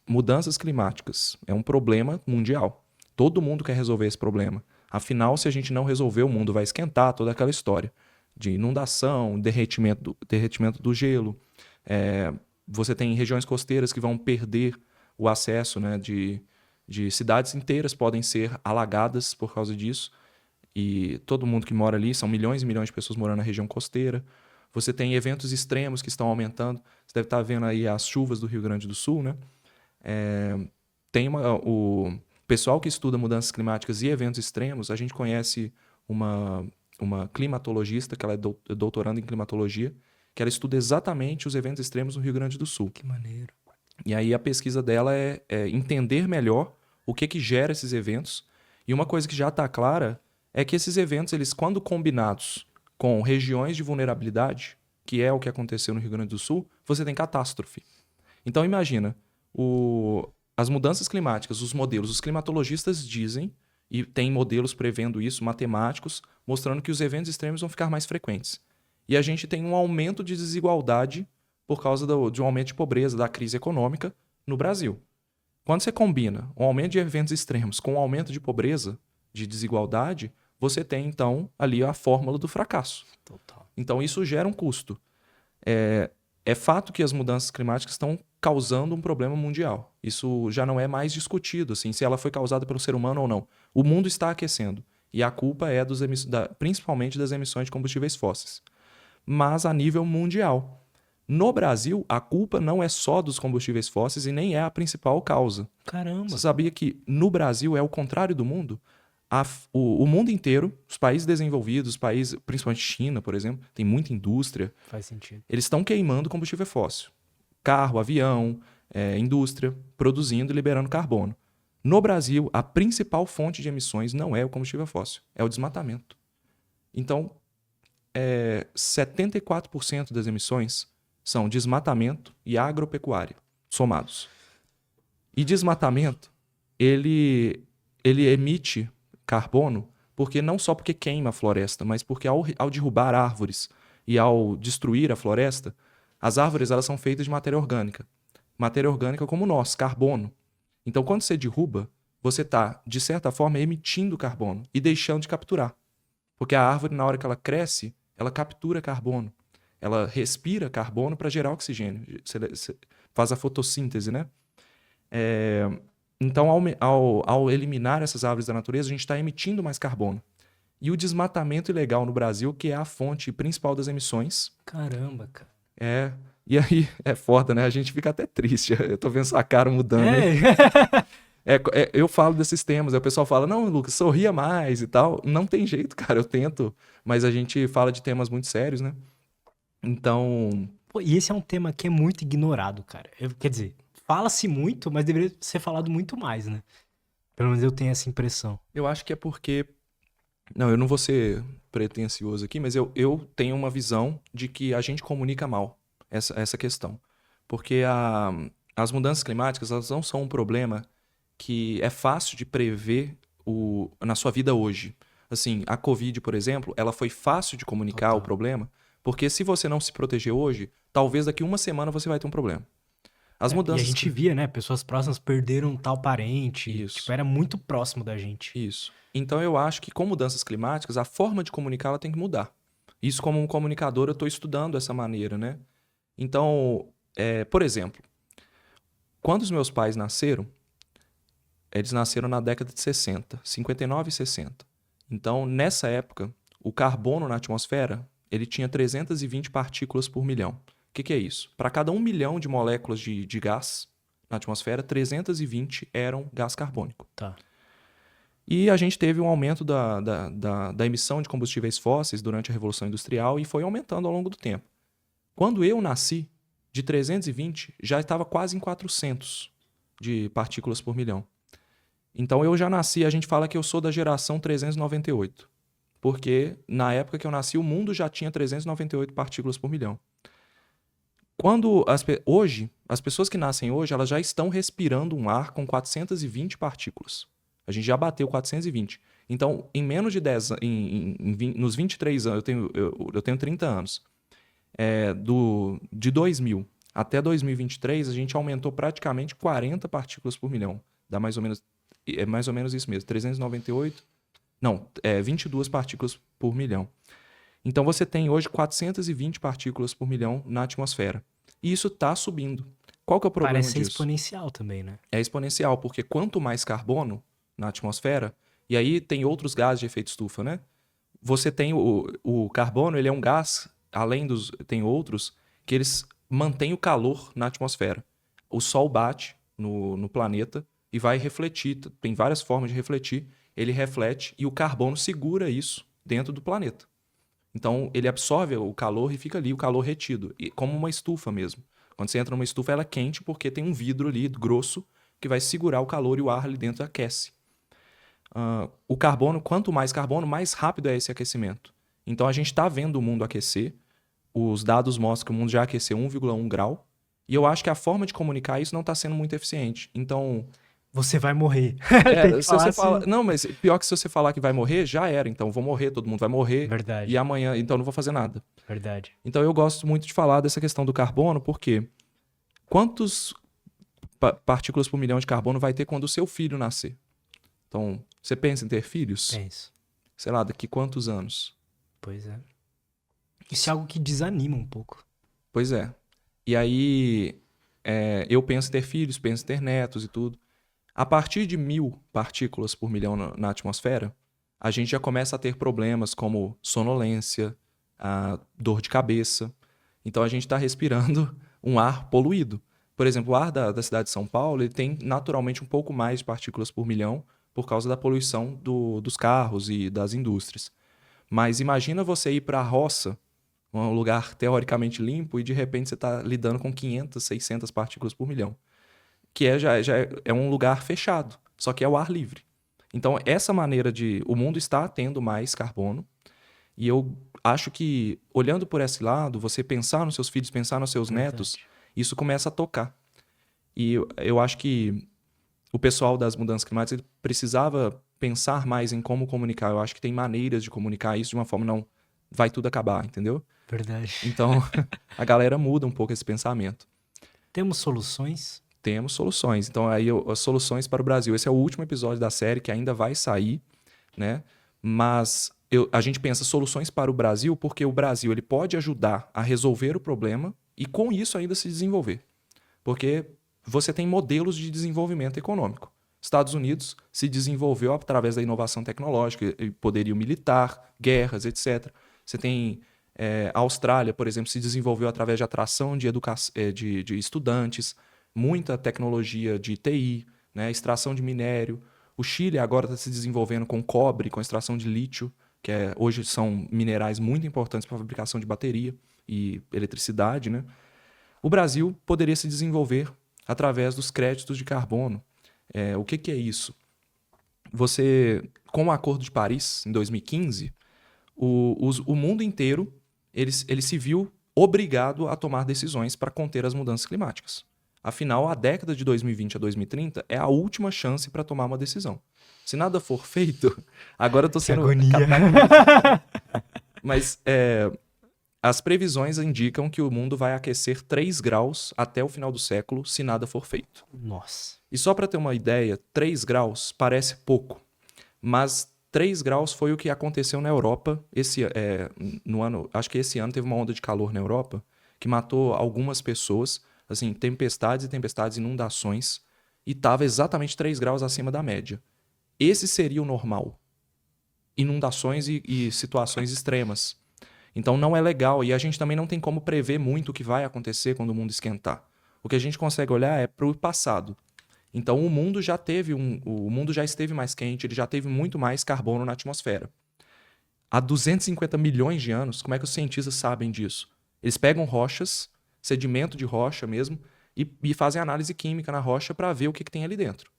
mudanças climáticas é um problema mundial. Todo mundo quer resolver esse problema. Afinal, se a gente não resolver, o mundo vai esquentar, toda aquela história de inundação, derretimento do gelo. É, você tem regiões costeiras que vão perder o acesso, né, de cidades inteiras podem ser alagadas por causa disso. E todo mundo que mora ali, são milhões e milhões de pessoas morando na região costeira. Você tem eventos extremos que estão aumentando. Você deve estar vendo aí as chuvas do Rio Grande do Sul, né? O pessoal que estuda mudanças climáticas e eventos extremos, a gente conhece uma climatologista, que ela é doutoranda em climatologia, que ela estuda exatamente os eventos extremos no Rio Grande do Sul. Que maneiro. E aí a pesquisa dela é entender melhor o que gera esses eventos. E uma coisa que já está clara é que esses eventos, eles, quando combinados com regiões de vulnerabilidade, que é o que aconteceu no Rio Grande do Sul, você tem catástrofe. Então imagina, as mudanças climáticas, os modelos, os climatologistas dizem, e tem modelos prevendo isso, matemáticos, mostrando que os eventos extremos vão ficar mais frequentes. E a gente tem um aumento de desigualdade por causa de um aumento de pobreza, da crise econômica no Brasil. Quando você combina um aumento de eventos extremos com um aumento de pobreza, de desigualdade, você tem, então, ali a fórmula do fracasso. Total. Então, isso gera um custo. É fato que as mudanças climáticas estão causando um problema mundial. Isso já não é mais discutido, assim, se ela foi causada pelo ser humano ou não. O mundo está aquecendo. E a culpa é principalmente das emissões de combustíveis fósseis. Mas a nível mundial. No Brasil, a culpa não é só dos combustíveis fósseis e nem é a principal causa. Caramba. Você sabia que no Brasil é o contrário do mundo? O mundo inteiro, os países desenvolvidos, os países, principalmente China, por exemplo, tem muita indústria. Faz sentido. Eles estão queimando combustível fóssil. Carro, avião, indústria, produzindo e liberando carbono. No Brasil, a principal fonte de emissões não é o combustível fóssil, é o desmatamento. Então, 74% das emissões são desmatamento e agropecuária, somados. E desmatamento, ele emite carbono não só porque queima a floresta, mas porque ao derrubar árvores e ao destruir a floresta, as árvores elas são feitas de matéria orgânica. Matéria orgânica como nós, carbono. Então, quando você derruba, você está, de certa forma, emitindo carbono e deixando de capturar. Porque a árvore, na hora que ela cresce, ela captura carbono. Ela respira carbono para gerar oxigênio. Você faz a fotossíntese, né? Então, ao eliminar essas árvores da natureza, a gente está emitindo mais carbono. E o desmatamento ilegal no Brasil, que é a fonte principal das emissões. Caramba, cara. E aí é foda, né? A gente fica até triste. Eu tô vendo sua cara mudando. Eu falo desses temas, aí o pessoal fala, não, Lucas, sorria mais e tal. Não tem jeito, cara, eu tento. Mas a gente fala de temas muito sérios, né? Então, Pô, e esse é um tema que é muito ignorado, cara. Quer dizer, fala-se muito, mas deveria ser falado muito mais, né? Pelo menos eu tenho essa impressão. eu acho que é porque... Não, eu não vou ser pretensioso aqui, mas eu tenho uma visão de que a gente comunica mal essa questão. Porque as mudanças climáticas, elas não são um problema que é fácil de prever na sua vida hoje. Assim, a Covid, por exemplo, ela foi fácil de comunicar o problema, porque se você não se proteger hoje, talvez daqui uma semana você vai ter um problema. As E a mudanças... gente via, né? Pessoas próximas perderam tal parente. Isso. Tipo, era muito próximo da gente. Isso. Então eu acho que com mudanças climáticas, a forma de comunicar ela tem que mudar. Isso como um comunicador eu estou estudando essa maneira, né? Então, por exemplo, quando os meus pais nasceram, eles nasceram na década de 60, 59 e 60. Então, nessa época, o carbono na atmosfera, ele tinha 320 partículas por milhão. O que é isso? Para cada 1 milhão de moléculas de gás na atmosfera, 320 eram gás carbônico. Tá. E a gente teve um aumento da emissão de combustíveis fósseis durante a Revolução Industrial e foi aumentando ao longo do tempo. Quando eu nasci, de 320 já estava quase em 400 de partículas por milhão. Então eu já nasci, a gente fala que eu sou da geração 398, porque na época que eu nasci o mundo já tinha 398 partículas por milhão. Hoje, as pessoas que nascem hoje, elas já estão respirando um ar com 420 partículas. A gente já bateu 420. Então, em menos de 10 nos 23 anos, eu tenho 30 anos, de 2000 até 2023 a gente aumentou praticamente 40 partículas por milhão. Dá mais ou menos, é mais ou menos isso mesmo, 398, não, 22 partículas por milhão. Então você tem hoje 420 partículas por milhão na atmosfera. E isso está subindo. Qual que é o problema Parece ser disso? exponencial também, né? É exponencial, porque quanto mais carbono na atmosfera, e aí tem outros gases de efeito estufa, né? Você tem o carbono, ele é um gás, além dos... Tem outros que eles mantêm o calor na atmosfera. O Sol bate no planeta e vai refletir. Tem várias formas de refletir. Ele reflete e o carbono segura isso dentro do planeta. Então, ele absorve o calor e fica ali o calor retido, como uma estufa mesmo. Quando você entra numa estufa, ela é quente porque tem um vidro ali grosso que vai segurar o calor e o ar ali dentro aquece. O carbono, quanto mais carbono, mais rápido é esse aquecimento. Então, a gente está vendo o mundo aquecer. Os dados mostram que o mundo já aqueceu 1,1 grau. E eu acho que a forma de comunicar isso não está sendo muito eficiente. Então, Você vai morrer. Tem que se falar você assim. fala. Não, mas pior que se você falar que vai morrer, já era. Então, vou morrer, todo mundo vai morrer. Verdade, E amanhã, então não vou fazer nada. verdade. Então, eu gosto muito de falar dessa questão do carbono, porque quantos partículas por milhão de carbono vai ter quando o seu filho nascer? Então, você pensa em ter filhos? Penso. Sei lá, daqui quantos anos? Pois é. Isso é algo que desanima um pouco. Pois é. E aí, eu penso em ter filhos, penso em ter netos e tudo. A partir de 1.000 partículas por milhão na atmosfera, a gente já começa a ter problemas como sonolência, dor de cabeça. Então, a gente está respirando um ar poluído. Por exemplo, o ar da cidade de São Paulo ele tem naturalmente um pouco mais de partículas por milhão por causa da poluição dos carros e das indústrias. Mas imagina você ir para a roça, um lugar teoricamente limpo, e de repente você está lidando com 500, 600 partículas por milhão. Que já é um lugar fechado, só que é o ar livre. Então, essa maneira de... O mundo está tendo mais carbono, e eu acho que, olhando por esse lado, você pensar nos seus filhos, pensar nos seus netos, isso começa a tocar. E eu acho que o pessoal das mudanças climáticas ele precisava pensar mais em como comunicar. Eu acho que tem maneiras de comunicar isso de uma forma não vai tudo acabar, entendeu? Verdade. Então, a galera muda um pouco esse pensamento. Temos soluções? Temos soluções. Então, aí, as soluções para o Brasil. Esse é o último episódio da série que ainda vai sair, né? Mas a gente pensa soluções para o Brasil porque o Brasil ele pode ajudar a resolver o problema e, com isso, ainda se desenvolver. Porque você tem modelos de desenvolvimento econômico. Estados Unidos se desenvolveu através da inovação tecnológica, poderio militar, guerras, etc. Você tem a Austrália, por exemplo, se desenvolveu através de atração de estudantes, muita tecnologia de TI, né, extração de minério. O Chile agora está se desenvolvendo com cobre, com extração de lítio, que hoje são minerais muito importantes para a fabricação de bateria e eletricidade, né? O Brasil poderia se desenvolver através dos créditos de carbono. O que é isso? Com o Acordo de Paris, em 2015, o mundo inteiro ele se viu obrigado a tomar decisões para conter as mudanças climáticas. Afinal, a década de 2020 a 2030 é a última chance para tomar uma decisão. Se nada for feito, agora eu estou sendo... agonia. Mas as previsões indicam que o mundo vai aquecer 3 graus até o final do século, se nada for feito. Nossa. E só para ter uma ideia, 3 graus parece pouco, mas 3 graus foi o que aconteceu na Europa no ano. Acho que esse ano teve uma onda de calor na Europa que matou algumas pessoas, assim, tempestades e tempestades, inundações, e estava exatamente 3 graus acima da média. Esse seria o normal. Inundações e situações extremas. Então não é legal e a gente também não tem como prever muito o que vai acontecer quando o mundo esquentar. O que a gente consegue olhar é para o passado. Então o mundo já esteve mais quente, ele já teve muito mais carbono na atmosfera. Há 250 milhões de anos, como é que os cientistas sabem disso? Eles pegam rochas, sedimento de rocha mesmo, e fazem análise química na rocha para ver o que tem ali dentro.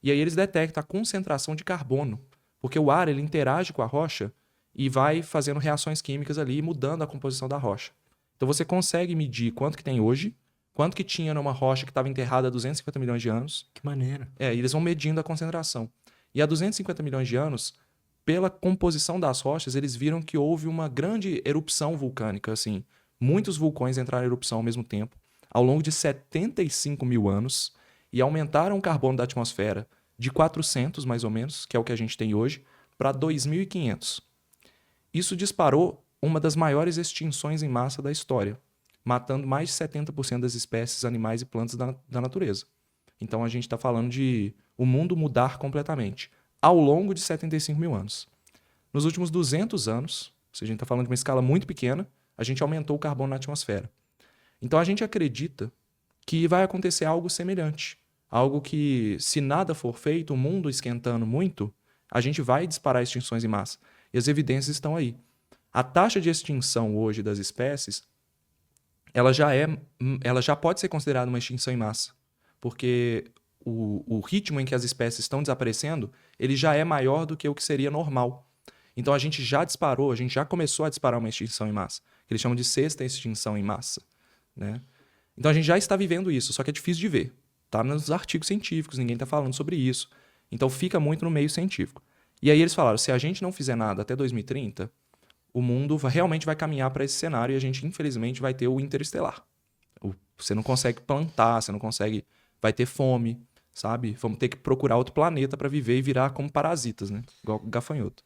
E aí eles detectam a concentração de carbono, porque o ar ele interage com a rocha e vai fazendo reações químicas ali e mudando a composição da rocha. Então você consegue medir quanto que tem hoje, quanto que tinha numa rocha que estava enterrada há 250 milhões de anos. Que maneiro. E eles vão medindo a concentração. E há 250 milhões de anos, pela composição das rochas, eles viram que houve uma grande erupção vulcânica. Assim, muitos vulcões entraram em erupção ao mesmo tempo. ao longo de 75 mil anos e aumentaram o carbono da atmosfera de 400, mais ou menos, que é o que a gente tem hoje, para 2.500. Isso disparou uma das maiores extinções em massa da história, matando mais de 70% das espécies animais e plantas da natureza. Então a gente está falando de o mundo mudar completamente, ao longo de 75 mil anos. Nos últimos 200 anos, se a gente está falando de uma escala muito pequena, a gente aumentou o carbono na atmosfera. Então a gente acredita que vai acontecer algo semelhante. Algo que, se nada for feito, o mundo esquentando muito, a gente vai disparar extinções em massa. E as evidências estão aí. A taxa de extinção hoje das espécies, ela já pode ser considerada uma extinção em massa. Porque o ritmo em que as espécies estão desaparecendo, ele já é maior do que o que seria normal. Então a gente já começou a disparar uma extinção em massa, que eles chamam de sexta extinção em massa, né? Então a gente já está vivendo isso, só que é difícil de ver. Tá nos artigos científicos, ninguém está falando sobre isso. Então fica muito no meio científico. E aí eles falaram, se a gente não fizer nada até 2030, o mundo realmente vai caminhar para esse cenário e a gente, infelizmente, vai ter o interestelar. Você não consegue plantar, você não consegue... Vai ter fome, sabe? Vamos ter que procurar outro planeta para viver e virar como parasitas, né? Igual gafanhoto.